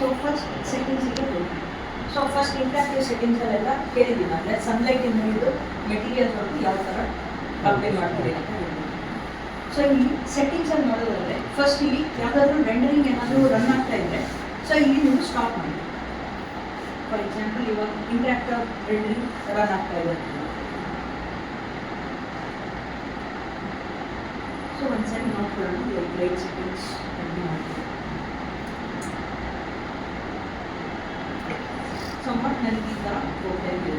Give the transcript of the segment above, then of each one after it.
So first ಸೆಟ್ಟಿಂಗ್ಸಿಗೆ ಹೋಗಿ. So first interactive ಸೆಟ್ಟಿಂಗ್ಸಲ್ಲೆಲ್ಲ ಕೇಳಿದ್ದೀನಿ, ಅಂದರೆ ಸನ್ಲೈಟಿಂದ ಹಿಡಿದು ಮೆಟೀರಿಯಲ್ಸ್ವರೆಗೂ ಯಾವ ಥರ ಅಪ್ಲೈ ಮಾಡ್ತೀವಿ ಅಂತ ಹೇಳಿ. ಸೊ ಇಲ್ಲಿ ಸೆಟ್ಟಿಂಗ್ಸಲ್ಲಿ ನೋಡೋದಾದರೆ ಫಸ್ಟ್ ಇಲ್ಲಿ ಯಾವುದಾದ್ರೂ ರೆಂಡರಿಂಗ್ ಏನಾದರೂ ರನ್ ಆಗ್ತಾ ಇದ್ದರೆ ಸೊ ಇಲ್ಲಿ ನೀವು ಸ್ಟಾಪ್ ಮಾಡಿ. ಫಾರ್ ಎಕ್ಸಾಂಪಲ್ ಇವಾಗ ಇಂಟ್ರಾಕ್ಟಿವ್ ರೆಂಡರಿಂಗ್ ರನ್ ಆಗ್ತಾ ಇದೆ. ಸೊ ಒಂದ್ಸರಿ ನೋಡ್ಕೊಳ್ಳೋಣ, ಲೈಟ್ ಸೆಟ್ಟಿಂಗ್ಸ್ ಕಂಟಿನ್ಯೂ ಮಾಡ್ತೀವಿ. somewhat ನನಗೆ ಈ ಥರ ಹೋಗ್ತಾ ಇದೆ.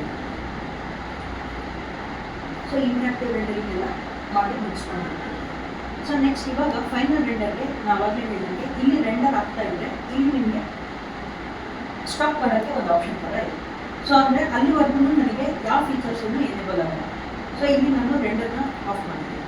ಸೊ ಇಂಟ್ರಾಕ್ಟಿವ್ ರೆಂಡರಿಂಗ್ ಎಲ್ಲ ಮಾಡಿ ಮುಗಿಸ್ಕೊಂಡು, ಸೊ ನೆಕ್ಸ್ಟ್ ಇವಾಗ ಫೈನಲ್ ರೆಂಡರ್ಗೆ ನಾವಾಗಲೇ ಹೇಳಿದಂಗೆ ಇಲ್ಲಿ ರೆಂಡರ್ ಆಗ್ತಾ ಇದ್ದರೆ ಇಲ್ಲಿ ನಿಮಗೆ ಸ್ಟಾಪ್ ಮಾಡೋಕ್ಕೆ ಒಂದು ಆಪ್ಷನ್ ಥರ ಇದೆ. ಸೊ ಅಂದರೆ ಅಲ್ಲಿವರೆಗೂ ನನಗೆ ಯಾವ ಫೀಚರ್ಸನ್ನು ಎನೇಬಲ್ ಆಗಲ್ಲ. ಸೊ ಇಲ್ಲಿ ನಾನು ರೆಂಡರ್ನ ಆಫ್ ಮಾಡ್ತೀನಿ.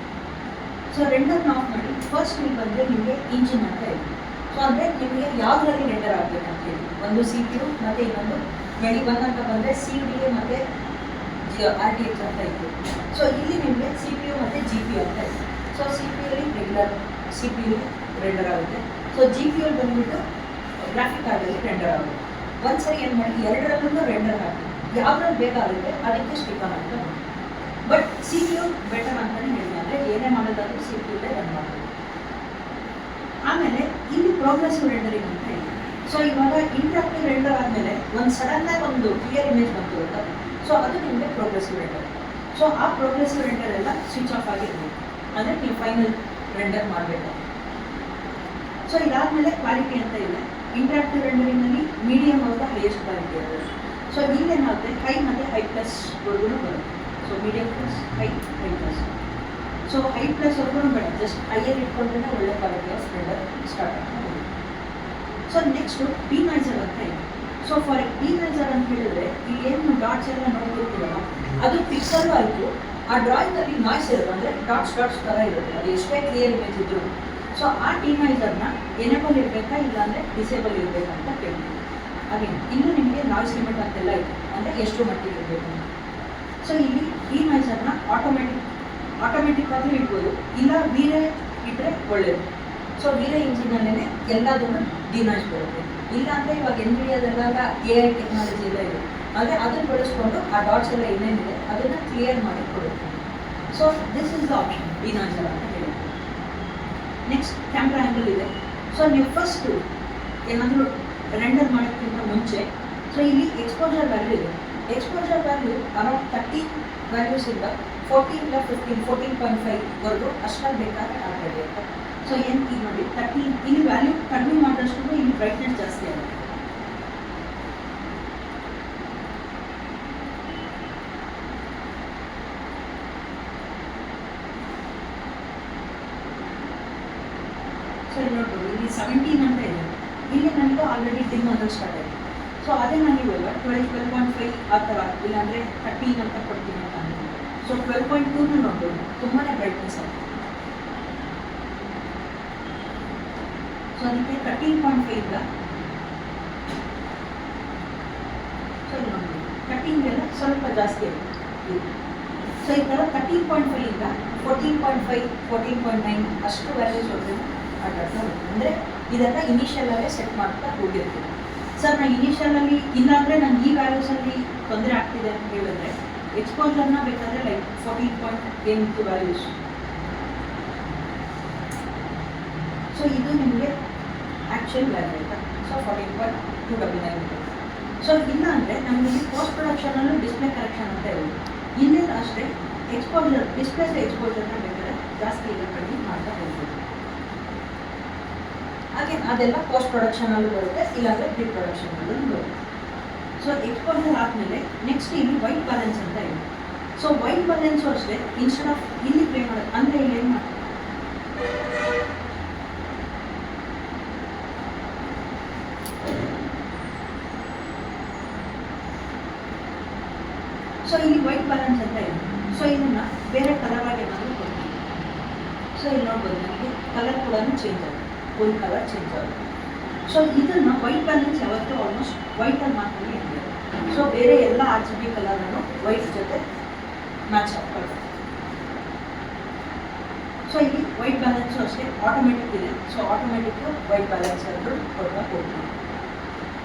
ಸೊ ರೆಂಡರ್ನ ಆಫ್ ಮಾಡಿ ಫಸ್ಟ್ ಇಲ್ಲಿ ಬಂದರೆ ನಿಮಗೆ ಇಂಜಿನ್ ಅಂತ ಇದೆ. ಸೊ ಅಂದರೆ ನಿಮಗೆ ಯಾವುದರಲ್ಲಿ ರೆಂಡರ್ ಆಗಬೇಕಂತ ಹೇಳಿ, ಒಂದು CPU ಮತ್ತು ಇನ್ನೊಂದು 21 ಅಂತ ಬಂದರೆ CDA ಮತ್ತು RTX ಅಂತ ಇತ್ತು. ಸೊ ಇಲ್ಲಿ ನಿಮಗೆ CPU ಮತ್ತು GPU ಅಂತ ಇದೆ. ಸೊ CPUಲಿ ರೆಗ್ಯುಲರ್ CPU ರೆಂಡರ್ ಆಗುತ್ತೆ. ಸೊ GPU ಬಂದುಬಿಟ್ಟು ಗ್ರಾಫಿಕ್ ಕಾರ್ಡಲ್ಲಿ ರೆಂಡರ್ ಆಗುತ್ತೆ. ಒಂದ್ಸರಿ ಏನು ಮಾಡಿ ಎರಡರಲ್ಲೂ ರೆಂಡರ್ ಹಾಕಿ ಯಾವ್ದ್ರಲ್ಲಿ ಬೇಗ ಆಗುತ್ತೆ ಅದಕ್ಕೆ ಸ್ಟಿಕ್ ಅಂತ ಮಾಡಿ. ಬಟ್ CPU ಬೆಟರ್ ಅಂತಲೇ ಹೇಳಿದೆ, ಅಂದರೆ ಏನೇ ಮಾಡೋದಾದ್ರೂ CPUಲೇ ರನ್ ಮಾಡ್ಬೋದು. ಆಮೇಲೆ ಇಲ್ಲಿ ಪ್ರೋಗ್ರೆಸಿವ್ ರೆಂಡರಿಂಗ್ ಅಂತ ಇದೆ. ಸೊ ಇವಾಗ ಇಂಟ್ರಾಕ್ಟಿವ್ ರೆಂಡರ್ ಆದಮೇಲೆ ಒಂದು ಸಡನ್ನಾಗಿ ಒಂದು ಕ್ಲಿಯರ್ ಇಮೇಜ್ ಬಂತು ಅಂತ, ಸೊ ಅದು ನಿಮಗೆ ಪ್ರೋಗ್ರೆಸಿವ್ ರೆಂಡರ್. ಸೊ ಆ ಪ್ರೋಗ್ರೆಸಿವ್ ರೆಂಡರ್ ಎಲ್ಲ ಸ್ವಿಚ್ ಆಫ್ ಆಗಿರ್ಬೇಕು, ಅಂದರೆ ನೀವು ಫೈನಲ್ ರೆಂಡರ್ ಮಾಡಬೇಕು. ಸೊ ಇದಾದಮೇಲೆ ಕ್ವಾಲಿಟಿ ಅಂತ ಇದೆ. ಇಂಟ್ರಾಕ್ಟಿವ್ ರೆಂಡರಿಂಗಲ್ಲಿ ಮೀಡಿಯಮ್ ಆದ ಹೈಯೆಸ್ಟ್ ಕ್ವಾಲಿಟಿ ಅದು. ಸೊ ಇಲ್ಲೇನಾಗುತ್ತೆ ಹೈ ಮತ್ತು ಹೈ ಪ್ಲಸ್ವರೆಗೂ ಬರುತ್ತೆ. So medium plus high plus. So high ಪ್ಲಸ್ವರೆಗೂ ಬೇಡ, ಜಸ್ಟ್ ಹೈಯರ್ ಇಟ್ಕೊಂಡ್ರೆ ಒಳ್ಳೆ ಕ್ವಾಲಿಟಿ ಆಫ್ ರೆಂಡರ್ ಸ್ಟಾರ್ಟ್ ಆಗ್ತದೆ. ಸೊ ನೆಕ್ಸ್ಟು ಡಿನೈಸರ್ ಅಂತ ಇದೆ. ಸೊ ಫಾರ್ ಡಿನೈಸರ್ ಅಂತ ಹೇಳಿದ್ರೆ ಇಲ್ಲಿ ಏನು ಡಾಟ್ಸ್ ಎಲ್ಲ ನೋಡ್ಕೊಳ್ತೀವಲ್ಲ ಅದು ಪಿಕ್ಸಲ್ ಆಯಿತು. ಆ ಡ್ರಾಯಿಂಗಲ್ಲಿ ನಾಯ್ಸ್ ಇರುತ್ತೆ, ಅಂದರೆ ಡಾಟ್ಸ್ ಥರ ಇರುತ್ತೆ, ಅದು ಎಷ್ಟೇ ಕ್ಲಿಯರ್ ಇಮೇಜ್ ಇದ್ರು. ಸೊ ಆ ಡಿನೈಸರ್ನ ಎನೇಬಲ್ ಇರಬೇಕಾ ಇಲ್ಲಾಂದರೆ ಡಿಸೇಬಲ್ ಇರಬೇಕಂತ ಕೇಳ್ತೀವಿ. ಹಾಗೆ ಇನ್ನು ನಿಮಗೆ ನಾಯ್ಸ್ ಲಿಮಿಟ್ ಅಂತೆಲ್ಲ ಇದೆ, ಅಂದರೆ ಎಷ್ಟು ಮಟ್ಟಿಗೆ ಇರಬೇಕು. ಸೊ ಇಲ್ಲಿ ಡಿನೈಸರ್ನ ಆಟೋಮೆಟಿಕ್ ಆದರೂ ಇಡ್ಬೋದು, ಇಲ್ಲ ವೀರೇ ಇಟ್ಟರೆ ಒಳ್ಳೆಯದು. ಸೊ ವೀರೇ ಇಂಜಿನಲ್ಲೇ ಎಲ್ಲದನ್ನು ಡಿನಾಯ್ಸ್ ಬರುತ್ತೆ. ಇಲ್ಲಾಂದರೆ ಇವಾಗ NVIDIAದಲ್ಲೆಲ್ಲ AI ಟೆಕ್ನಾಲಜಿ ಎಲ್ಲ ಇದೆ, ಆದರೆ ಅದನ್ನು ಬಳಸ್ಕೊಂಡು ಆ ಡಾಟ್ಸ್ ಎಲ್ಲ ಏನೇನಿದೆ ಅದನ್ನು ಕ್ಲಿಯರ್ ಮಾಡಿ ಕೊಡುತ್ತೆ. So this is the option denoiser ಅಂತ ಹೇಳಿ. ನೆಕ್ಸ್ಟ್ ಕ್ಯಾಮ್ರಾ ಆ್ಯಂಗಲ್ ಇದೆ. ಸೊ ನೀವು ಫಸ್ಟು ಏನಾದರೂ ರೆಂಡರ್ ಮಾಡೋಕ್ಕಿಂತ ಮುಂಚೆ ಸೊ ಇಲ್ಲಿ ಎಕ್ಸ್ಪೋಜರ್ ವ್ಯಾಲ್ಯೂ ಇದೆ. ಎಕ್ಸ್ಪೋಜರ್ ವ್ಯಾಲ್ಯೂ ಅರೌಂಡ್ 30 ವ್ಯಾಲ್ಯೂಸಿಂದ 14 ಇಲ್ಲ 15 14.5ವರೆಗೂ ಅಷ್ಟಲ್ಲಿ ಬೇಕಾದ್ರೆ ಆಗ್ತದೆ ಅಂತ. ಸೊ ಏನು ಈಗ ನೋಡಿ 30 ಇಲ್ಲಿ ವ್ಯಾಲ್ಯೂ ಕಡಿಮೆ ಮಾಡಿದಷ್ಟು ಇಲ್ಲಿ ಬ್ರೈಟ್ನೆಸ್ ಜಾಸ್ತಿ ಆಗುತ್ತೆ. ಸೊ ಇಲ್ಲಿ ನೋಡ್ಬೋದು ಇಲ್ಲಿ 17 ಅಂತ ಇದೆ. ಇಲ್ಲಿ ನನಗೆ ಆಲ್ರೆಡಿ ಡಿಮ್ ಅಂತ ಸ್ಟಾರ್ಟ್ ಆಗಿದೆ. ಸೊ ಅದೇ ನಾನು ಇವಾಗ 12.5 ಆ ಥರ ಇಲ್ಲಾಂದರೆ 13 ಅಂತ ಕೊಡ್ತೀನಿ ಅಂತ ಅಂತೀನಿ. ಸೊ 12.2 ನೋಡ್ಬೋದು, ತುಂಬಾ ಬ್ರೈಟ್ನೆಸ್ ಆಗುತ್ತೆ. ಸೊ ಅದಕ್ಕೆ 13.5 ಸೊ ಇಲ್ಲಿ ನೋಡ್ಬೋದು 13ಗೆಲ್ಲ ಸ್ವಲ್ಪ ಜಾಸ್ತಿ ಆಗುತ್ತೆ. ಸೊ ಈ ಥರ 13.5 14.5 14.9 ಅಷ್ಟು ವ್ಯಾಲ್ಯೂಸ್ ಹೋದ್ರೆ ಆಟಾಡ್ತಾ ಹೋಗ್ತೀವಿ. ಅಂದರೆ ಇದೆಲ್ಲ ಇನಿಷಿಯಲಲ್ಲೇ ಸೆಟ್ ಮಾಡ್ತಾ ಹೋಗಿರ್ತೀವಿ. ಸರ್ ನಾನು ಇನಿಷಿಯಲಲ್ಲಿ ಇಲ್ಲಾಂದರೆ ನಾನು ಈ ವ್ಯಾಲ್ಯೂಸಲ್ಲಿ ತೊಂದರೆ ಆಗ್ತಿದೆ ಅಂತ ಹೇಳಿದ್ರೆ ಎಕ್ಸ್ಪೋಜರ್ನ ಬೇಕಾದರೆ ಲೈಕ್ 14.8 ವ್ಯಾಲ್ಯೂಸ್. ಸೊ ಇದು ನಿಮಗೆ ಆ್ಯಕ್ಚುಯಲ್ ವ್ಯಾಲ್ಯೂ ಆಯಿತಾ. ಸೊ 14.299. ಸೊ ಇಲ್ಲ ಅಂದರೆ ನಮಗೆ ಪೋಸ್ಟ್ ಪ್ರೊಡಕ್ಷನಲ್ಲೂ ಡಿಸ್ಪ್ಲೇ ಕರೆಕ್ಷನ್ ಅಂತ ಇರೋದು. ಇನ್ನೇನು ಅಷ್ಟೇ ಎಕ್ಸ್ಪೋಜರ್ ಡಿಸ್ಪ್ಲೇಸ್ ಎಕ್ಸ್ಪೋಜರ್ನ ಬೇಕಾದ್ರೆ ಜಾಸ್ತಿ ಇಲ್ಲ ಕಡಿಮೆ ಮಾಡ್ತಾ ಹೋಗ್ಬೋದು. ಹಾಗೆ ಅದೆಲ್ಲ ಪೋಸ್ಟ್ ಪ್ರೊಡಕ್ಷನಲ್ಲೂ ಬರುತ್ತೆ, ಇಲ್ಲಾಂದರೆ ಪ್ರೀ ಪ್ರೊಡಕ್ಷನಲ್ಲೂ ಬರುತ್ತೆ. ಸೊ ಎಕ್ಸ್ಪೋಜರ್ ಆದಮೇಲೆ ನೆಕ್ಸ್ಟ್ ಇಲ್ಲಿ ವೈಟ್ ಬ್ಯಾಲೆನ್ಸ್ ಅಂತ ಇದೆ. ಸೊ ವೈಟ್ ಬ್ಯಾಲೆನ್ಸು ಅಷ್ಟೇ ಇನ್ಸ್ಟೆಡ್ ಆಫ್ ಇಲ್ಲಿ ಪ್ಲೇ ಮಾಡೋದು, ಅಂದರೆ ಇಲ್ಲಿ ಏನು ಮಾಡ್ತೀವಿ ಸೊ ಇಲ್ಲಿ ವೈಟ್ ಬ್ಯಾಲೆನ್ಸ್ ಅಂತ ಇದೆ. ಸೊ ಇದನ್ನು ಬೇರೆ ಕಲರಾಗಿ ಏನಾದರೂ ಕೊಡ್ತೀವಿ. ಸೊ ಇಲ್ಲಿ ನೋಡ್ಬೋದು ನನಗೆ ಕಲರ್ ಕೂಡ ಚೇಂಜ್ ಆಗುತ್ತೆ, ಫುಲ್ ಕಲರ್ ಚೇಂಜ್ ಆಗುತ್ತೆ. ಸೊ ಇದನ್ನು ವೈಟ್ ಬ್ಯಾಲೆನ್ಸ್ ಯಾವತ್ತೂ ಆಲ್ಮೋಸ್ಟ್ ವೈಟಲ್ಲಿ ಮಾತ್ರ ಇರಬೇಕು. ಸೊ ಬೇರೆ ಎಲ್ಲ RGB ಕಲರನ್ನು ವೈಟ್ ಜೊತೆ ಮ್ಯಾಚ್ ಆಗ್ತದೆ. ಸೊ ಇಲ್ಲಿ ವೈಟ್ ಬ್ಯಾಲೆನ್ಸು ಅಷ್ಟೇ ಆಟೋಮೆಟಿಕ್ ಇದೆ. ಸೊ ಆಟೋಮೆಟಿಕ್ಕು ವೈಟ್ ಬ್ಯಾಲೆನ್ಸ್ ಆದರೂ ಕೊಡ್ತಾ ಹೋಗ್ತೀವಿ.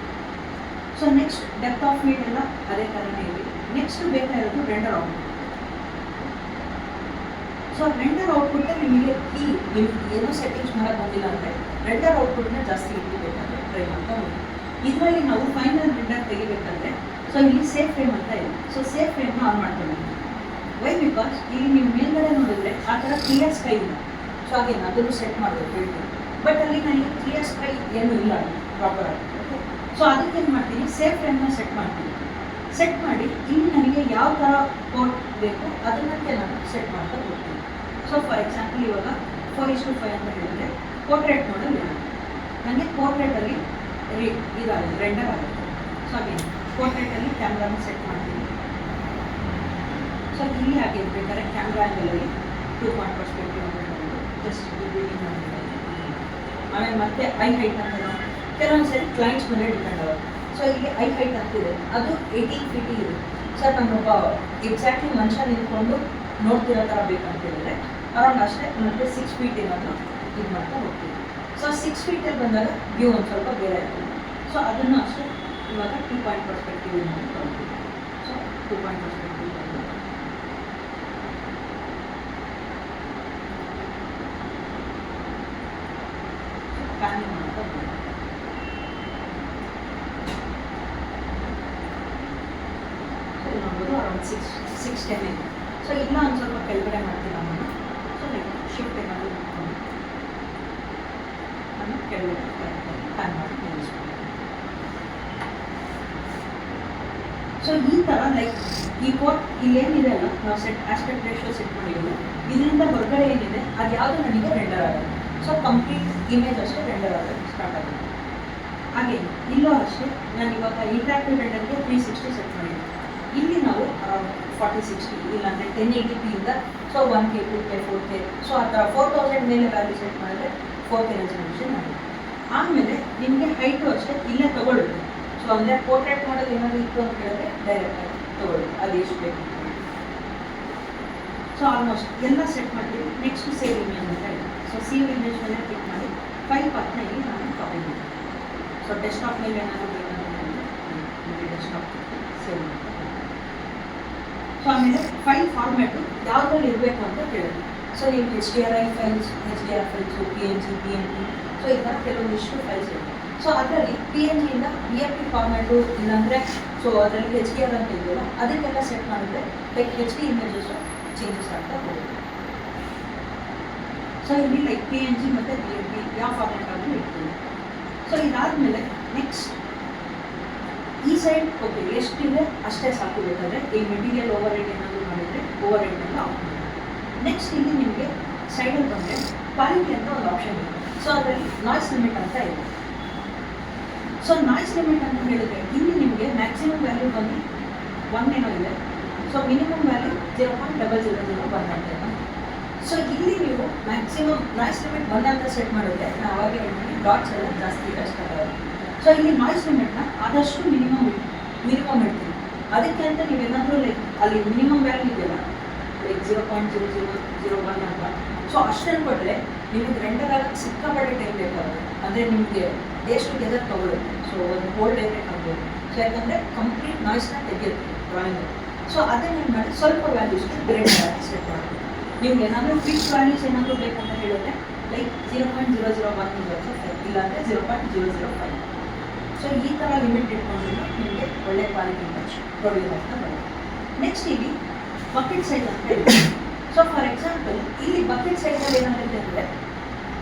So next depth of field ಎಲ್ಲ ಅದೇ ಥರನೇ ಇದೆ. ನೆಕ್ಸ್ಟ್ ಬೇಕಾಗಿರೋದು render output. So render output ನಿಮಗೆ ನಿಮ್ಗೆ ಏನೋ ಸೆಟ್ಟಿಂಗ್ಸ್ ಮಾಡಕ್ಕೆ ಬಂದಿಲ್ಲ ಅಂದರೆ ರೆಂಡರ್ ಔಟ್ಪುಟ್ನ ಜಾಸ್ತಿ ಇಟ್ಕೋಬೇಕಾದ್ರೆ ಟ್ರೈ ಮಾಡ್ತಾ ಹೋಗಿ. ಇದರಲ್ಲಿ ನಾವು ಫೈನಲ್ ರೆಂಡರ್ ತೆಗಿಬೇಕಂದ್ರೆ ಸೊ ಇಲ್ಲಿ ಸೇಫ್ ಫ್ರೇಮ್ ಅಂತ ಇದೆ. ಸೊ ಸೇಫ್ ಫ್ರೇಮ್ನ ಆನ್ ಮಾಡ್ಕೊಂಡಿದ್ದೀವಿ. ವೈ ಬಿಕಾಸ್ ಇಲ್ಲಿ ನೀವು ಮೇಲ್ಗಡೆ ನೋಡಿದ್ರೆ ಆ ಥರ ಕ್ಲಿಯರ್ ಸ್ಕೈ ಇಲ್ಲ. ಸೊ ಹಾಗೇನು ಅದನ್ನು ಸೆಟ್ ಮಾಡಬೇಕು ಹೇಳ್ತೀನಿ. ಬಟ್ ಅಲ್ಲಿ ನನಗೆ ಕ್ಲಿಯರ್ ಸ್ಕೈ ಏನೂ ಇಲ್ಲ ಪ್ರಾಪರ್ ಆಗಿ. ಓಕೆ, ಸೊ ಅದಕ್ಕೆ ಏನು ಮಾಡ್ತೀನಿ, ಸೇಫ್ ಫ್ರೇಮ್ನ ಸೆಟ್ ಮಾಡ್ತೀನಿ. ಸೆಟ್ ಮಾಡಿ ಇಲ್ಲಿ ನನಗೆ ಯಾವ ಥರ ಕೋಟ್ ಬೇಕು ಅದನ್ನಕ್ಕೆ ನಾನು ಸೆಟ್ ಮಾಡ್ತಾ ಹೋಗ್ತೀನಿ. ಸೊ ಫಾರ್ ಎಕ್ಸಾಂಪಲ್ ಇವಾಗ 4:5 ಅಂತ ಹೇಳಿದ್ರೆ ಪೋರ್ಟ್ರೇಟ್ ಮಾಡಲ್ ಇಲ್ಲ, ನನಗೆ ಪೋರ್ಟ್ರೇಟಲ್ಲಿ ಇದಾಗುತ್ತೆ, ರೆಂಡರ್ ಆಗುತ್ತೆ. ಸೊ ಹಾಗೇನು ಪೋರ್ಟ್ರೇಟಲ್ಲಿ ಕ್ಯಾಮ್ರಾನ ಸೆಟ್ ಮಾಡ್ತೀನಿ. ಸೊ ಇಲ್ಲಿ ಹಾಗೆ ಬೇಕಾದ್ರೆ ಕ್ಯಾಮ್ರಾ ಆ್ಯಂಗಲಲ್ಲಿ 2 ಪಾಯಿಂಟ್ ಪರ್ಸ್ಪೆಕ್ಟಿವ್ ಅಂತ ಜಸ್ಟ್ ಬಿಲ್ಡಿಂಗ್ ಮಾಡಿದ್ದೀನಿ. ಆಮೇಲೆ ಮತ್ತೆ ಐ ಹೈಟ್ ಅಂತ ಕೆಲವೊಂದು ಸರಿ ಕ್ಲೈಂಟ್ಸ್ ಮೇಲೆ ಡಿಪೆಂಡ್ ಆಗುತ್ತೆ. ಸೊ ಇಲ್ಲಿ ಐ ಹೈಟ್ ಅಂತಿದೆ, ಅದು 18 feet ಇದೆ. ಸರ್ ನಾನೊಬ್ಬ ಎಕ್ಸಾಕ್ಟ್ಲಿ ಮನುಷ್ಯ ನಿಂತ್ಕೊಂಡು ನೋಡ್ತಿರೋ ಥರ ಬೇಕಂತ ಹೇಳಿದ್ರೆ ಅರೌಂಡ್ ಅಷ್ಟೇ, ಮತ್ತು 6 feet ಏನಾದರೂ ಇದು ಮಾಡ್ತಾ ಹೋಗ್ತೀವಿ. ಸೊ 6 feet ಬಂದಾಗ ವ್ಯೂ ಒಂದು ಸ್ವಲ್ಪ ಬೇರೆ ಆಗ್ತದೆ. ಸೊ ಅದನ್ನು ಅಷ್ಟೇ ಇವಾಗ 2 ಪಾಯಿಂಟ್ ಪರ್ಸ್ಪೆಕ್ಟಿವ್ ಏನಾದರೂ ತೊಗೊಳ್ತೀವಿ. ಸೊ 2 ಪಾಯಿಂಟ್ ಪರ್ಸ್ಪೆಕ್ಟಿವ್ ಪ್ಯಾನಿಂಗ್ ಮಾಡ್ತಾ ಹೋಗ್ತೀವಿ. ನೋಡ್ಬೋದು ಅರೌಂಡ್ 6-10 ಇದೆ. ಸೊ ಇಲ್ಲ ಒಂದು ಸ್ವಲ್ಪ ಕೆಳಗಡೆ ಮಾಡ್ತೀವಿ ನಾನು. ಸೊ ಲೈಕ್ ಶಿಫ್ಟ್ ಏನಾದರೂ ಮಾಡ್ಕೊಂಡು ನಾನು ಕೆಳಗಡೆ ಪ್ಯಾನ್ ಮಾಡಿ ನಿಲ್ಲಿಸ್ಕೊಂಡು. ಸೊ ಈ ಥರ ಲೈಕ್ ಈ ಕೋಟ್ ಇಲ್ಲೇನಿದೆ ಅಲ್ಲ, ನಾವು ಆಸ್ಪೆಕ್ಟ್ ರೇಷಿಯೋ ಸೆಟ್ ಮಾಡಿರೋದು, ಇದರಿಂದ ಹೊರಗಡೆ ಏನಿದೆ ಅದು ಯಾವುದು ನನಗೆ ರೆಂಡರ್ ಆಗುತ್ತೆ. ಸೊ ಕಂಪ್ಲೀಟ್ ಇಮೇಜ್ ಅಷ್ಟೇ ರೆಂಡರ್ ಆಗೋಕ್ಕೆ ಸ್ಟಾರ್ಟ್ ಆಗುತ್ತೆ. ಹಾಗೆ ಇಲ್ಲೂ ಅಷ್ಟೇ ನಾನು ಇವಾಗ ಇಂಟ್ರಾಕ್ಟಿವ್ ರೆಂಡರ್ಗೆ 360 ಸೆಟ್ ಮಾಡಿದ್ದೀನಿ. ಇಲ್ಲಿ ನಾವು 40-60 ಇಲ್ಲಾಂದರೆ 1080p ಇಂದ so 1K 2K 4K so ಆ ಥರ 4000 ಮೇಲೆ ವ್ಯಾಲ್ಯೂ ಸೆಟ್ ಮಾಡಿದ್ರೆ 4K ರೆಸಲ್ಯೂಷನ್ ಆಗುತ್ತೆ. ಆಮೇಲೆ ನಿಮಗೆ ಹೈಟು ಅಷ್ಟೇ ಇಲ್ಲೇ ತೊಗೊಳುತ್ತೆ. ಸೊ ಅಂದರೆ ಪೋರ್ಟ್ರೇಟ್ ಮಾಡೋದು ಏನಾದರೂ ಇತ್ತು ಅಂತ ಹೇಳಿದ್ರೆ ಡೈರೆಕ್ಟಾಗಿ ತೊಗೊಳುತ್ತೆ, ಅದು ಎಷ್ಟು ಬೇಕು. ಸೊ ಆಲ್ಮೋಸ್ಟ್ ಎಲ್ಲ ಸೆಟ್ ಮಾಡ್ತೀವಿ. ನೆಕ್ಸ್ಟ್ ಸೇವ್ ಇಮೇಜ್ ಅಂತ ಇದೆ. ಸೊ ಸೇವ್ ಇಮೇಜ್ ಮೇಲೆ ಕ್ಲಿಕ್ ಮಾಡಿ ಫೈಲ್ ಪಾತ್ನ ಇಲ್ಲಿ ನಾನು ಕಾಪಿ ಮಾಡ್ತೀನಿ. ಸೊ ಡೆಸ್ಕ್ಟಾಪ್ ಮೇಲೆ ಏನಾದರೂ ಬೇಕಂತ ಡೆಸ್ಕ್ಟಾಪ್ ಸೇವ್ ಮಾಡ್ತೀನಿ. ಸೊ ಆಮೇಲೆ ಫೈಲ್ ಫಾರ್ಮ್ಯಾಟು ಯಾವುದ್ರಲ್ಲಿ ಇರಬೇಕು ಅಂತ ಕೇಳಿದ್ವಿ. ಸೊ ನೀವು HDRI files, HDR files, PNG, PNG, so ಈ ಥರ ಕೆಲವೊಂದಿಷ್ಟು ಫೈಲ್ಸ್ ಇದೆ. ಸೊ ಅದರಲ್ಲಿ PNG ಇಂದ BMP ಫಾರ್ಮ್ಯಾಟು ಇಲ್ಲಾಂದರೆ ಸೊ ಅದರಲ್ಲಿ HDR ಅಂತ ಇದೆಯಲ್ಲ ಅದಕ್ಕೆಲ್ಲ ಸೆಟ್ ಮಾಡಿದ್ರೆ ಲೈಕ್ HD ಇಮೇಜಸ್ಸು ಚೇಂಜಸ್ ಆಗ್ತಾ ಹೋಗುತ್ತೆ. ಸೊ ಇಲ್ಲಿ ಲೈಕ್ PNG ಮತ್ತು BMP ಯಾವ ಫಾರ್ಮ್ಯಾಟ್ ಆದರೂ ಇರ್ತೀವಿ. ಸೊ ಇದಾದಮೇಲೆ ನೆಕ್ಸ್ಟ್ ಈ ಸೈಡ್ ಓಕೆ ಎಷ್ಟಿದೆ ಅಷ್ಟೇ ಸಾಕು. ಬೇಕಾದರೆ ಈ ಮೆಟೀರಿಯಲ್ ಓವರ್ ರೇಟ್ ಏನಾದರೂ ಮಾಡಿದರೆ ಓವರ್ ರೇಟೆಲ್ಲ ಆಫ್ ಮಾಡಿ. ನೆಕ್ಸ್ಟ್ ಇಲ್ಲಿ ನಿಮಗೆ ಸೈಡಲ್ಲಿ ಬಂದರೆ ಕ್ವಾಲಿಟಿ ಅಂತ ಒಂದು ಆಪ್ಷನ್ ಇದೆ. ಸೊ ಅದರಲ್ಲಿ ನಾಯ್ಸ್ ಲಿಮಿಟ್ ಅಂತ ಇದೆ. ಸೊ ನಾಯ್ಸ್ ಲಿಮಿಟ್ ಅಂತ ಹೇಳಿದ್ರೆ ಇಲ್ಲಿ ನಿಮಗೆ ಮ್ಯಾಕ್ಸಿಮಮ್ ವ್ಯಾಲ್ಯೂ ಬಂದು 1 ಏನೋ ಇದೆ. ಸೊ ಮಿನಿಮಮ್ ವ್ಯಾಲ್ಯೂ 0.0001 ಅಂತ ಇದೆ. ಸೊ ಇಲ್ಲಿ ನೀವು ಮ್ಯಾಕ್ಸಿಮಮ್ ನಾಯ್ಸ್ ಲಿಮಿಟ್ 1 ಅಂತ ಸೆಟ್ ಮಾಡಿದ್ರೆ ನಾವು ಅವಾಗ ಹೇಳ್ತೀನಿ ಡಾಟ್ಸ್ ಎಲ್ಲ ಜಾಸ್ತಿ ಕಷ್ಟ ಆಗುತ್ತೆ. ಸೊ ಇಲ್ಲಿ ನಾಯ್ಸ್ ಲಿಮಿಟ್ನ ಆದಷ್ಟು ಮಿನಿಮಮ್ ಇಡ್ತೀವಿ. ಅದಕ್ಕೆ ಅಂತ ನೀವೇನಾದರೂ ಲೈಕ್ ಅಲ್ಲಿ ಮಿನಿಮಮ್ ವ್ಯಾಲ್ಯೂ ಇದೆಯಲ್ಲ ಲೈಕ್ 0.0001 ಅಂತ, ಸೊ ಅಷ್ಟನ್ನು ಕೊಟ್ಟರೆ ನಿಮಗೆ ರೆಂಡರ್ ಆಗಕ್ಕೆ ಸಿಕ್ಕಾಪಟ್ಟೆ ಟೈಮ್ ಬೇಕಾಗುತ್ತೆ. ಅಂದರೆ ನಿಮಗೆ ಡೇಸ್ ಟುಗೆದರ್ ತೊಗೊಳುತ್ತೆ. ಸೊ ಒಂದು ಹೋಲ್ ಡೇ ಬೇಕಾಗ್ಬೋದು. ಸೊ ಯಾಕಂದರೆ ಕಂಪ್ಲೀಟ್ ನಾಯ್ಸ್ನ ತೆಗೆಯುತ್ತೆ ಡ್ರಾಯಿಂಗು. ಸೊ ಅದನ್ನೇನು ಮಾಡಿ ಸ್ವಲ್ಪ ವ್ಯಾಲ್ಯೂಸ್ಗೆ ಗ್ರೇಡ್ ಆಗಿ ಸೆಟ್ ಮಾಡ್ತೀವಿ. ನಿಮ್ಗೆ ಏನಾದರೂ ಫಿಕ್ಸ್ ವ್ಯಾಲ್ಯೂಸ್ ಏನಾದರೂ ಬೇಕಂತ ಹೇಳಿದ್ರೆ ಲೈಕ್ 0.001 ಇಲ್ಲಾಂದರೆ 0.005. ಸೊ ಈ ಥರ ಲಿಮಿಟ್ ಇಟ್ಕೊಂಡ್ರೆ ನಿಮಗೆ ಒಳ್ಳೆ ಕ್ವಾಲಿಟಿ ಇಮೇಜ್ ಪ್ರೊಡ್ಯೂಸ್ ಆಗ್ತಾ ಬರುತ್ತೆ. ನೆಕ್ಸ್ಟ್ ಇಲ್ಲಿ ಬಕೆಟ್ ಸೈಜ್ ಅಂತ ಇದೆ. ಸೊ ಫಾರ್ ಎಕ್ಸಾಂಪಲ್ ಇಲ್ಲಿ ಬಕೆಟ್ ಸೈಜಲ್ಲಿ ಏನಾಗುತ್ತೆ ಅಂದರೆ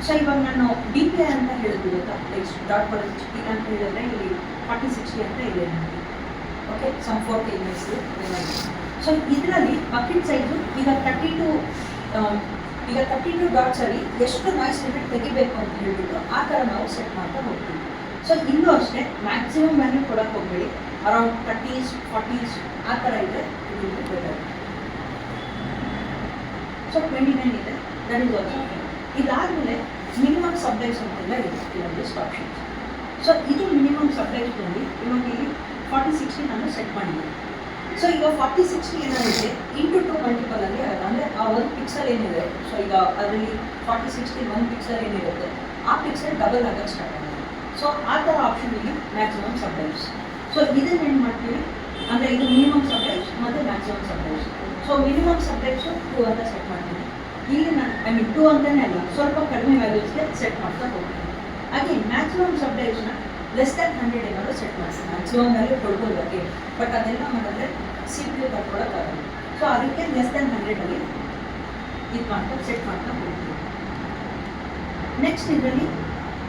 ಸೊ ಇವಾಗ ನಾನು DPI ಅಂತ ಹೇಳಿದ್ವಿ ಗೊತ್ತಾ, ಲೈಕ್ ಡಾಟ್ ಪ್ರಾಡಕ್ಟ್ ಅಂತ ಹೇಳಿದ್ರೆ ಇಲ್ಲಿ 40-60 ಅಂತ ಇದೆ ನನಗೆ. Okay, some 4K image. So ಇದರಲ್ಲಿ ಬಕೆಟ್ ಸೈಜು ಈಗ 32 ಡಾಟ್ಸಲ್ಲಿ ಎಷ್ಟು ನಾಯ್ಸ್ ಲಿಮಿಟ್ ತೆಗಿಬೇಕು ಅಂತ ಹೇಳ್ಬಿಟ್ಟು ಆ ಥರ ನಾವು ಸೆಟ್ ಮಾಡ್ತಾ ಹೋಗ್ತೀವಿ. ಸೊ ಇಲ್ಲೂ ಅಷ್ಟೇ ಮ್ಯಾಕ್ಸಿಮಮ್ ವ್ಯಾಲ್ಯೂ ಕೊಡೋಕ್ಕೆ ಹೋಗಬೇಡಿ. ಅರೌಂಡ್ 30s 40s ಆ ಥರ ಇದೆ, ಇದು ಬೆಟರ್. ಸೊ 29 ಇದೆ, ದಟ್ ಈಸ್ ಆಲ್ಸೋ ಓಕೆ. ಇದಾದಮೇಲೆ ಮಿನಿಮಮ್ ಸಬ್ಟೈಲ್ಸ್ ಅಂತೆಲ್ಲ ಇದೆ ಇದರಲ್ಲಿ ಆಪ್ಷನ್ಸ್. ಸೊ ಇದು ಮಿನಿಮಮ್ ಸಬ್ಟೈಲ್ಸ್ ಬಂದು ಇವಾಗ ಇಲ್ಲಿ 40-60 ನಾನು ಸೆಟ್ ಮಾಡಿದ್ದೀನಿ. ಸೊ ಈಗ 40-60 ಏನಾಗುತ್ತೆ ಇಂಟು 2 ಮಲ್ಟಿಪಲಲ್ಲಿ ಅಂದರೆ ಆ 1 ಪಿಕ್ಸಲ್ ಏನಿದೆ, ಸೊ ಈಗ ಅದರಲ್ಲಿ 40-60 1 ಪಿಕ್ಸಲ್ ಏನಿರುತ್ತೆ ಆ ಪಿಕ್ಸಲ್ ಡಬಲ್ ಆಗೋಕ್ಕೆ ಸ್ಟಾರ್ಟ್ ಆಗುತ್ತೆ. ಸೊ ಆ ಥರ ಆಪ್ಷನ್ ಇಲ್ಲಿ ಮ್ಯಾಕ್ಸಿಮಮ್ ಸಬ್ಟೈಲ್ಸ್. ಸೊ ಇದನ್ನ ಏನು ಮಾಡ್ತೀವಿ ಅಂದರೆ ಇದು ಮಿನಿಮಮ್ ಸಬ್ಜೆಕ್ಟ್ಸ್ ಮತ್ತು maximum subjects. So minimum subjects 2 ಅಂತ ಸೆಟ್ ಮಾಡ್ತೀನಿ. ಇಲ್ಲಿ ನಾನು ಟೂ ಅಂತಲೇ ಅಲ್ಲ, ಸ್ವಲ್ಪ ಕಡಿಮೆ ವ್ಯಾಲ್ಯೂಸ್ಗೆ ಸೆಟ್ ಮಾಡ್ತಾ ಹೋಗ್ತೀನಿ. ಹಾಗೆ ಮ್ಯಾಕ್ಸಿಮಮ್ ಸಬ್ಜೆಕ್ಟ್ಸ್ನ ಲೆಸ್ ದ್ಯಾನ್ 100 ಏನಾದರೂ ಸೆಟ್ ಮಾಡ್ತೀನಿ. ಮ್ಯಾಕ್ಸಿಮಮ್ ವ್ಯಾಲ್ಯೂ ಕೊಡ್ಬೋದು ಹಾಗೆ, ಬಟ್ ಅದೆಲ್ಲ ಮಾಡಿದ್ರೆ ಸಿಂಪ್ಲಿ ತಗೊಳ್ಳೋಕ್ಕಾಗಲ್ಲ. ಸೊ ಅದಕ್ಕೆ ಲೆಸ್ ದ್ಯಾನ್ 100 ಇದು ಮಾಡ್ತಾ ಸೆಟ್ ಮಾಡ್ತಾ ಹೋಗ್ತೀವಿ. ನೆಕ್ಸ್ಟ್ ಇದರಲ್ಲಿ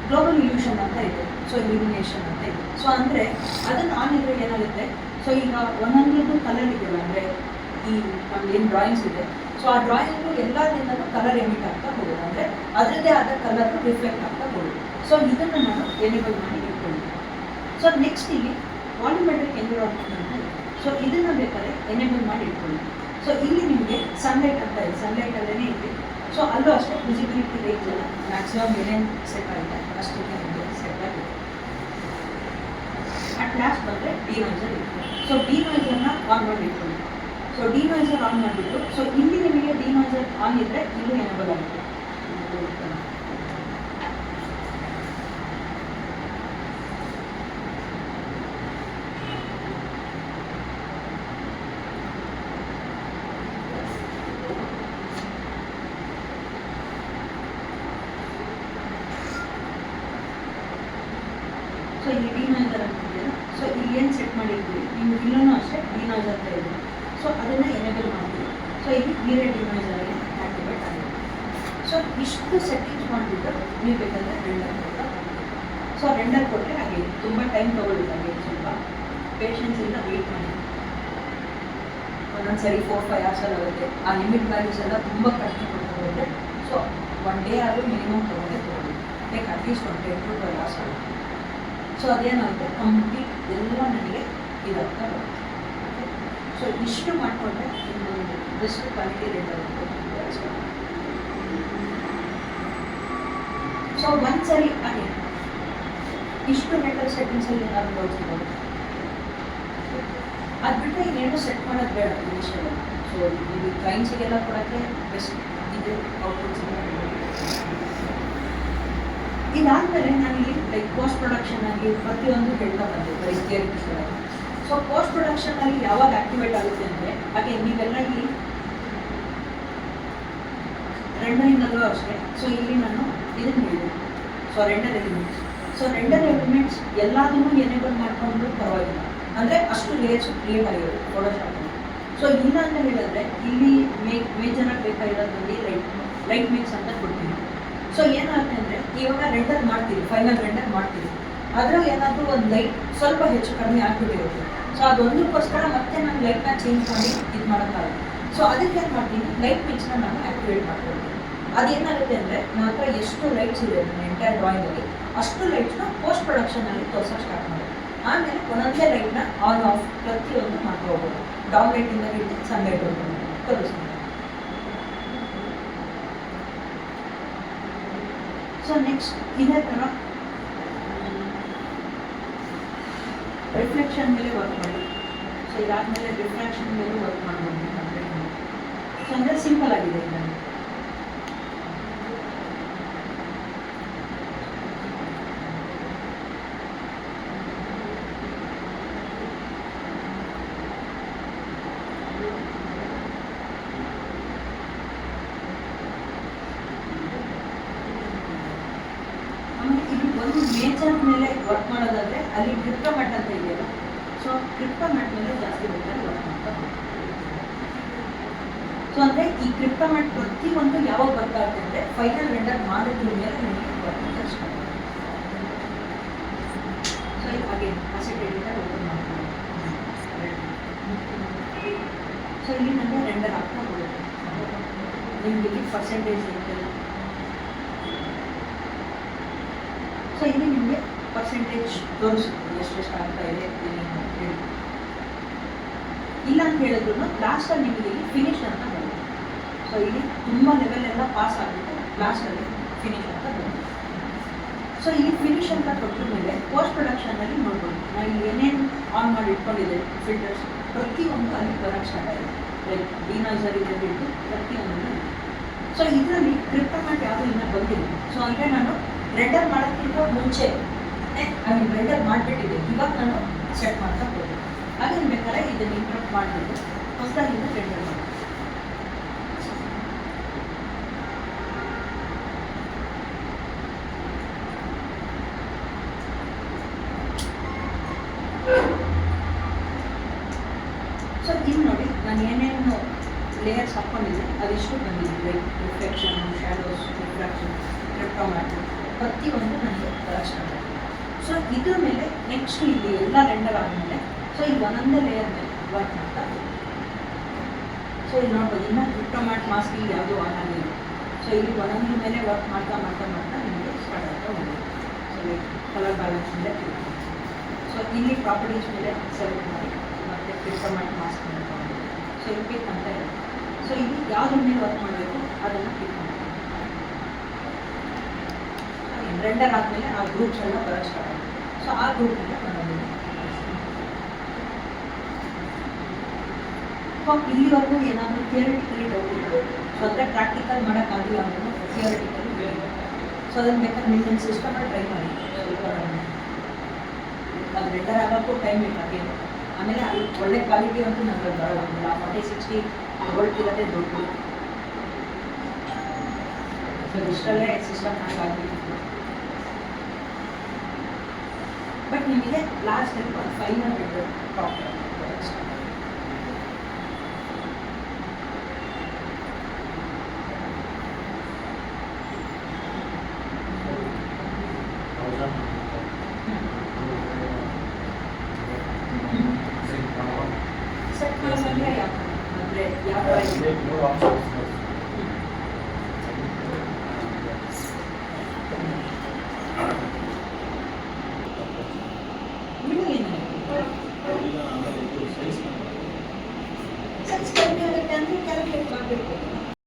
ಗ್ಲೋಬಲ್ ಇಲ್ಯೂಷನ್ ಅಂತ ಇದೆ, ಸೊ ಇಲ್ಯುಮಿನೇಷನ್ ಅಂತ ಇದೆ. ಸೊ ಅಂದರೆ ಅದನ್ನು ಆನ್ ಇದ್ರೆ ಏನಾಗುತ್ತೆ, ಸೊ ಈಗ ಒಂದೊಂದು ಕಲರ್ ಇದೆಯಲ್ಲ, ಅಂದರೆ ಈ ನಮ್ದು ಏನು ಡ್ರಾಯಿಂಗ್ಸ್ ಇದೆ, ಸೊ ಆ ಡ್ರಾಯಿಂಗು ಎಲ್ಲದಿಂದಲೂ ಕಲರ್ ಎಮಿಟ್ ಆಗ್ತಾ ಹೋಗೋದು, ಅಂದರೆ ಅದರದ್ದೇ ಆದ ಕಲರ್ ರಿಫ್ಲೆಕ್ಟ್ ಆಗ್ತಾ ಹೋಗೋದು. ಸೊ ಇದನ್ನು ನಾನು ಎನೇಬಲ್ ಮಾಡಿ ಇಟ್ಕೊಂಡಿದ್ದೀನಿ. ಸೊ ನೆಕ್ಸ್ಟ್ ಇಲ್ಲಿ ವಾಲ್ಯೂಮೆಟ್ರಿಕ್ ಎನ್ವಿರಾನ್ಮೆಂಟ್ ಅಂತ ಇದೆ. ಸೊ ಇದನ್ನು ಬೇಕಾದ್ರೆ ಎನೇಬಲ್ ಮಾಡಿ ಇಟ್ಕೊಳ್ಳಿ. ಸೊ ಇಲ್ಲಿ ನಿಮಗೆ ಸನ್ಲೈಟ್ ಅಂತ ಇದೆ, ಸನ್ಲೈಟಲ್ಲೇ ಇದೆ. ಸೊ ಅಲ್ಲೂ ಅಷ್ಟೇ ವಿಸಿಬಿಲಿಟಿ ರೇಂಜ್ ಎಲ್ಲ ಮ್ಯಾಕ್ಸಿಮಮ್ ಏನೇನು ಸೆಟ್ ಆಗಿದೆ ಅಷ್ಟಕ್ಕೆ ನಿಮಗೆ ಸೆಟ್ ಆಗಿದೆ. ಅಟ್ ಲಾಸ್ಟ್ ಬಂದರೆ ಡಿನೈಸರ್ ಇತ್ತು. ಸೊ ಡಿನೈಸರ್ನ ಆನ್ ಮಾಡಿ ಇಟ್ಕೊಳ್ಳಿ. ಸೊ ಡಿನೈಸರ್ ಆನ್ ಮಾಡಿಬಿಟ್ಟು, ಸೊ ಇಲ್ಲಿ ನಿಮಗೆ ಡಿನೈಸರ್ ಆನ್ ಇದ್ದರೆ ಇಲ್ಲೂ ಎನೇಬಲ್ ಆಗುತ್ತೆ. ಸೊ ಇಲ್ಲಿ ಡಿನೈಸರ್ ಅಂತಿದೆಯಲ್ಲ, ಸೊ ಇಲ್ಲಿ ಏನು ಸೆಟ್ ಮಾಡಿರ್ತೀವಿ ನೀವು ಇಲ್ಲೂ ಅಷ್ಟೇ ಡಿನೈಸರ್ ಅಂತ ಇದೆ. ಸೊ ಅದನ್ನು ಎನೇಬಲ್ ಮಾಡ್ತೀವಿ. ಸೊ ಇಲ್ಲಿ ಬೇರೆ ಡಿನೈಸರ್ಗೆ ಆ್ಯಕ್ಟಿವೇಟ್ ಆಗಿದೆ. ಸೊ ಇಷ್ಟು ಸೆಟ್ಟಿಂಗ್ಸ್ ಮಾಡಿಬಿಟ್ಟು ನೀವು ಬೇಕಾದರೆ ರೆಂಡರ್ ಕೊಡ್ತಾ. ಸೊ ರೆಂಡರ್ ಕೊಟ್ಟರೆ ಹಾಗೆ ತುಂಬ ಟೈಮ್ ತೊಗೊಳ್ಳುತ್ತೆ, ಹಾಗೆ ಸ್ವಲ್ಪ ಪೇಷನ್ಸಿಂದ ವೆಯ್ಟ್ ಮಾಡಿ. ಒಂದೊಂದು ಸರಿ 4-5 hours ಆಗುತ್ತೆ. ಆ ಲಿಮಿಟ್ ವ್ಯಾಲ್ಯೂಸ್ ಎಲ್ಲ ತುಂಬ ಕಡಿಮೆ ಕೊಡ್ತಾ ಹೋದರೆ ಸೊ 1 day ಆದರೂ ಮಿನಿಮಮ್ ತೊಗೊಳ್ಳಿ. ಲೈಕ್ ಅಟ್ಲೀಸ್ಟ್ 1 10 to 12 hours ಆಗುತ್ತೆ. ಸೊ ಅದೇನಾಗುತ್ತೆ, ಕಂಪ್ಲೀಟ್ ಎಲ್ಲ ನನಗೆ ಇದಾಗ್ತಾ ಬರುತ್ತೆ. ಸೊ ಇಷ್ಟು ಮಾಡಿಕೊಂಡ್ರೆ ಇನ್ನೊಂದು ಬೆಸ್ಟ್ ಕ್ವಾಲಿಟಿ ರೆಂಡರ್ ಆಗುತ್ತೆ. ಸೊ ಒಂದ್ಸರಿ ಹಾಗೆ ಇಷ್ಟು ರೆಂಡರ್ ಸೆಟ್ಟಿಂಗ್ಸಲ್ಲಿ ಏನಾದ್ರು ನೋಡ್ತಿರ್ಬೋದು. ಅದು ಬಿಟ್ಟರೆ ಇನ್ನೇನು ಸೆಟ್ ಮಾಡೋದು ಬೇಡ ಇನಿಷಿಯಲ್. ಸೊ ಇದು ಕ್ಲೈಂಟ್ಸಿಗೆಲ್ಲ ಕೊಡೋಕ್ಕೆ ಬೆಸ್ಟ್ ಇದೆ ಔಟ್ಪುಟ್ಸ್. ಇದಾದಮೇಲೆ ನಾನಿಲ್ಲಿ ಲೈಕ್ ಪೋಸ್ಟ್ ಪ್ರೊಡಕ್ಷನಲ್ಲಿ ಪ್ರತಿಯೊಂದು ಹೇಳ್ತಾ ಬಂದೆ ಬರೀ ಥಿಯರಿಟಿಕಲ್ ಆಗಿ. ಸೊ ಪೋಸ್ಟ್ ಪ್ರೊಡಕ್ಷನಲ್ಲಿ ಯಾವಾಗ ಆ್ಯಕ್ಟಿವೇಟ್ ಆಗುತ್ತೆ ಅಂದರೆ, ಹಾಗೆ ನೀವೆಲ್ಲ ಇಲ್ಲಿ ರೆಂಡರಿಂಗಲ್ಲೂ ಅಷ್ಟೇ. ಸೊ ಇಲ್ಲಿ ನಾನು ಇದನ್ನು ಹೇಳಿದೆ, so render elements. So render elements ಎಲ್ಲದನ್ನೂ ಎನೇಬಲ್ ಮಾಡ್ಕೊಂಡು ಪರವಾಗಿಲ್ಲ, ಅಂದರೆ ಅಷ್ಟು ಲೇಯರ್ಸ್ ಕ್ರಿಯೇಟ್ ಆಗಿರುತ್ತೆ ಫೋಟೋಶಾಪಲ್ಲಿ. ಸೊ ಇಲ್ಲ ಅಂತ ಹೇಳಿದ್ರೆ ಇಲ್ಲಿ ಮೇಜರಾಗಿ ಬೇಕಾಗಿರೋದ್ರಲ್ಲಿ ಲೈಟ್ ಮಿಕ್ಸ್ ಅಂತ ಕೊಡ್ತೀನಿ. ಸೊ ಏನಾಗುತ್ತೆ ಅಂದರೆ ಇವಾಗ ರೆಂಡರ್ ಮಾಡ್ತೀವಿ, ಫೈನಲ್ ರೆಂಡರ್ ಮಾಡ್ತೀವಿ, ಅದರಲ್ಲಿ ಏನಾದರೂ ಒಂದು ಲೈಟ್ ಸ್ವಲ್ಪ ಹೆಚ್ಚು ಕಡಿಮೆ ಆಗಿಬಿಟ್ಟಿರುತ್ತೆ. ಸೊ ಅದೊಂದಕ್ಕೋಸ್ಕರ ಮತ್ತೆ ನಾನು ಲೈಟ್ನ ಚೇಂಜ್ ಮಾಡಿ ಇದು ಮಾಡೋಕ್ಕಾಗಲ್ಲ. ಸೊ ಅದಕ್ಕೆ ಏನು ಮಾಡ್ತೀನಿ, ಲೈಟ್ ಮಿಕ್ಸ್ನ ನಾನು ಆ್ಯಕ್ಟಿವೇಟ್ ಮಾಡ್ಕೊಳ್ತೀನಿ. ಅದೇನಾಗುತ್ತೆ ಅಂದರೆ ನನ್ನ ಹತ್ರ ಎಷ್ಟು ಲೈಟ್ಸ್ ಇದೆ ನನ್ನ ಎಂಟೈರ್ ಡ್ರಾಯಿಂಗಲ್ಲಿ, ಅಷ್ಟು ಲೈಟ್ಸ್ನ ಪೋಸ್ಟ್ ಪ್ರೊಡಕ್ಷನಲ್ಲಿ ತೋರ್ಸೋಕೆ ಸ್ಟಾರ್ಟ್ ಮಾಡಿ. ಆಮೇಲೆ ಒಂದೊಂದೇ ಲೈಟ್ನ ಆನ್ ಆಫ್ ಪ್ರತಿಯೊಂದು ಮಾಡ್ಕೋಬೋದು. ಡೌನ್ ಲೈಟಿಂದ ಹಿಡಿದು ಸನ್ಲೈಟ್ ತೋರಿಸ್ತೀನಿ. ಸೊ ನೆಕ್ಸ್ಟ್ ಇದೇ ಥರ ರಿಫ್ಲೆಕ್ಷನ್ ಮೇಲೆ ವರ್ಕ್ ಮಾಡಿ. ಸೊ ಇದಾದಮೇಲೆ ರಿಫ್ಲೆಕ್ಷನ್ ಮೇಲೆ ವರ್ಕ್ ಮಾಡ್ಬೋದು. ಸೊ ಅಂದರೆ ಸಿಂಪಲ್ ಆಗಿದೆ ಇಲ್ಲ. ಒಂದು ನೇಚರ್ ಮೇಲೆ ವರ್ಕ್ ಮಾಡೋದಾದರೆ ಅಲ್ಲಿ ಕ್ರಿಪ್ಟೋಮ್ಯಾಟ್ ಅಂತ ಇದೆಯಲ್ಲ, ಸೊ ಕ್ರಿಪ್ಟೋಮ್ಯಾಟ್ ಮೇಲೆ ಜಾಸ್ತಿ ಬೇಕಾದ್ರೆ ವರ್ಕ್ ಮಾಡ್ತಾ ಹೋಗ್ತೀವಿ. ಸೊ ಅಂದರೆ ಈ ಕ್ರಿಪ್ಟೋಮ್ಯಾಟ್ ಪ್ರತಿಯೊಂದು ಯಾವಾಗ ವರ್ಕ್ ಆಗುತ್ತೆ ಅಂದರೆ ಫೈನಲ್ ರೆಂಡರ್ ಮಾಡಿದ್ರ ಮೇಲೆ ನಿಮಗೆ ವರ್ಕ್ ಅಂತ ಸ್ಟಾರ್ಟ್ ಆಗುತ್ತೆ. ಸೊ ಈಗ ಹಾಗೆ ಅಸೆಟ್ ಎಡಿಟರ್ ಓಪನ್ ಮಾಡ್ತೀವಿ. ಸೊ ಇಲ್ಲಿ ನನಗೆ ರೆಂಡರ್ ಆಗ್ತಾ ಹೋಗುತ್ತೆ. ನಿಮಗೆ ಪರ್ಸೆಂಟೇಜ್ ಇರ್ತಲ್ಲ. ಸೊ ಇಲ್ಲಿ ನಿಮಗೆ ಪರ್ಸೆಂಟೇಜ್ ತೋರಿಸುತ್ತೆ ಎಷ್ಟೆಷ್ಟು ಆಗ್ತಾ ಇದೆ ಹೇಳಿ. ಇಲ್ಲ ಅಂತ ಹೇಳಿದ್ರು ಲಾಸ್ಟಲ್ಲಿ ನಿಮಗೆ ಇಲ್ಲಿ ಫಿನಿಶ್ ಅಂತ ಬರುತ್ತೆ. ಸೊ ಇಲ್ಲಿ ತುಂಬ ಲೆವೆಲ್ ಎಲ್ಲ ಪಾಸ್ ಆಗಿಬಿಟ್ಟು ಲಾಸ್ಟಲ್ಲಿ ಫಿನಿಶ್ ಅಂತ ಬರುತ್ತೆ. ಸೊ ಇಲ್ಲಿ ಫಿನಿಶ್ ಅಂತ ಕೊಟ್ಟ ಮೇಲೆ ಪೋಸ್ಟ್ ಪ್ರೊಡಕ್ಷನಲ್ಲಿ ನೋಡ್ಬೋದು ನಾನು ಇಲ್ಲಿ ಏನೇನು ಆನ್ ಮಾಡಿ ಇಟ್ಕೊಂಡಿದೆ ಫಿಲ್ಟರ್ಸ್ ಪ್ರತಿಯೊಂದು ಅಲ್ಲಿ ಬರೋಕ್ಕೆ ಸ್ಟಾರ್ಟ್ ಆಗಿದೆ. ಲೈಕ್ ಡಿನೈಸರ್ ಇದೆ ಬಿಟ್ಟು ಪ್ರತಿಯೊಂದು. ಸೊ ಇದರಲ್ಲಿ ಕ್ರಿಪ್ಟೋಮ್ಯಾಟ್ ಯಾವುದೂ ಇನ್ನೂ ಬಂದಿಲ್ಲ. ಸೊ ಅಂದರೆ ನಾನು ರೆಂಡರ್ ಮಾಡೋಕ್ಕಿಂತ ಮುಂಚೆ ರೆಂಡರ್ ಮಾಡಿಬಿಟ್ಟಿದ್ದೆ. ಇವಾಗ ನಾನು ಸೆಟ್ ಮಾಡ್ತಾ ಹೋಗ್ಬೇಕು. ಅದನ್ನು ಬೇಕಾದ್ರೆ ಇದನ್ನು ಇಂಟ್ರಪ್ಟ್ ಮಾಡಿಬಿಟ್ಟು ಹೊಸದಾಗಿಂದ ರೆಂಡರ್ ಮಾಡಿ. ಸೊ ಇಲ್ಲಿ ನೋಡಿ ನಾನು ಏನೇನು ಲೇಯರ್ಸ್ ಹಾಕ್ಕೊಂಡಿದ್ದೆ ಅದಿಷ್ಟು ಬಂದಿದೆ. ಲೈಕ್ ರಿಫ್ಲೆಕ್ಷನ್, ಶ್ಯಾಡೋಸ್, ರಿಫ್ರಾಕ್ಷನ್, ಕ್ರಿಪ್ಟೋಮ್ಯಾಟ್ ಪ್ರತಿಯೊಂದು ನನಗೆ ಕಲೆಕ್ಷನ್ ಆಗಿದೆ. ಸೊ ಇದ್ರ ಮೇಲೆ ನೆಕ್ಸ್ಟ್ ಇಲ್ಲಿ ಎಲ್ಲ ರೆಂಡರ್ ಆದಮೇಲೆ ಸೊ ಇಲ್ಲಿ ಒಂದೊಂದೇ ಲೇಯರ್ ಮೇಲೆ ವರ್ಕ್ ಮಾಡ್ತಾ. ಸೊ ಇಲ್ಲಿ ನೋಡ್ಬೋದು ಇನ್ನು ಕ್ರಿಪ್ಟೋಮ್ಯಾಟ್ ಮಾಸ್ಕ್ ಇಲ್ಲಿ ಯಾವುದೂ ಆನ್ ಆಗಿಲ್ಲ. ಸೊ ಇಲ್ಲಿ ಒಂದೊಂದ್ರ ಮೇಲೆ ವರ್ಕ್ ಮಾಡ್ತಾ ಮಾಡ್ತಾ ಮಾಡ್ತಾ ನಿಮಗೆ ಸ್ಟಾರ್ಟ್ ಆಗ್ತಾ ಹೋಗಿದೆ. ಸೊ ಲೈಕ್ ಕಲರ್ ಬ್ಯಾಲೆನ್ಸ್ ಮೇಲೆ ಕ್ಲಿಕ್ ಮಾಡಿ. ಸೊ ಇಲ್ಲಿ ಪ್ರಾಪರ್ಟೀಸ್ ಮೇಲೆ ಸೆಲೆಕ್ಟ್ ಮಾಡಿ ಮತ್ತು ಕ್ರಿಪ್ಟೋಮ್ಯಾಟ್ ಮಾಸ್ಕ್ ಮೇಲೆ ತಗೊಂಡು ಸೊ ಇಲ್ಲಿ ಕ್ಲಿಕ್ ಅಂತ ಇದೆ. ಸೊ ಇಲ್ಲಿ ಯಾವುದ್ರ ಮೇಲೆ ವರ್ಕ್ ಮಾಡಬೇಕು ಅದನ್ನು ಕ್ಲಿಕ್ ಮಾಡಿ. ರೆಂಡರ್ ಆದಮೇಲೆ ಆ ಗ್ರೂಪ್ಸ್ ಎಲ್ಲ ಬರೋಕ್ಕೆ ಸ್ಟಾರ್ಟ್ ಆಗುತ್ತೆ. ಸೊ ಆ ಗ್ರೂಪಿಗೆ ಬಂದಿದೆ. ಸೊ ಇಲ್ಲಿವರೆಗೂ ಏನಾದರೂ ಥಿಯರಿಟಿಕಲಿ ಡೌಟ್ ಇತ್ತು. ಸೊ ಅಂದರೆ ಪ್ರಾಕ್ಟಿಕಲ್ ಮಾಡೋಕ್ಕಾಗಿಲ್ಲ ಅಂದ್ರೂ ಥಿಯರಿಟಿಕಲಿ ಸೊ ಅದನ್ನು ಬೇಕಾದ್ರೆ ನಿಮ್ಮ ಸಿಸ್ಟಮಲ್ಲಿ ಟ್ರೈ ಮಾಡಿ. ಅದು ರೆಂಡರ್ ಆಗೋಕ್ಕೂ ಟೈಮ್ ಬೇಕಾಗೇನು. ಆಮೇಲೆ ಅಲ್ಲಿ ಒಳ್ಳೆ ಕ್ವಾಲಿಟಿ ಅಂತೂ ನನಗೆ ಬರೋದಿಲ್ಲ. 40-60 ತಗೊಳ್ತಿರೋದೇ ದೊಡ್ಡ. ಸೊ ಇಷ್ಟಲ್ಲೇ ಸಿಸ್ಟಮ್ ಆಗಿತ್ತು. ಬಟ್ ನಿಮಗೆ ಲಾಸ್ಟ್ ಟೈಮ್ ಒಂದು ಫೈನಲ್ ರೆಂಡರ್ ಟಾಪ್ ಸೆಟ್ ಮಾಡೋದಂದ್ರೆ ಯಾವ ಅಂದರೆ ಯಾವ ಸೈಜ್ ಕಡಿಮೆ ಆಗುತ್ತೆ ಅಂದರೆ ಕ್ಯಾಲ್ಕುಲೇಟ್ ಮಾಡಬೇಕು.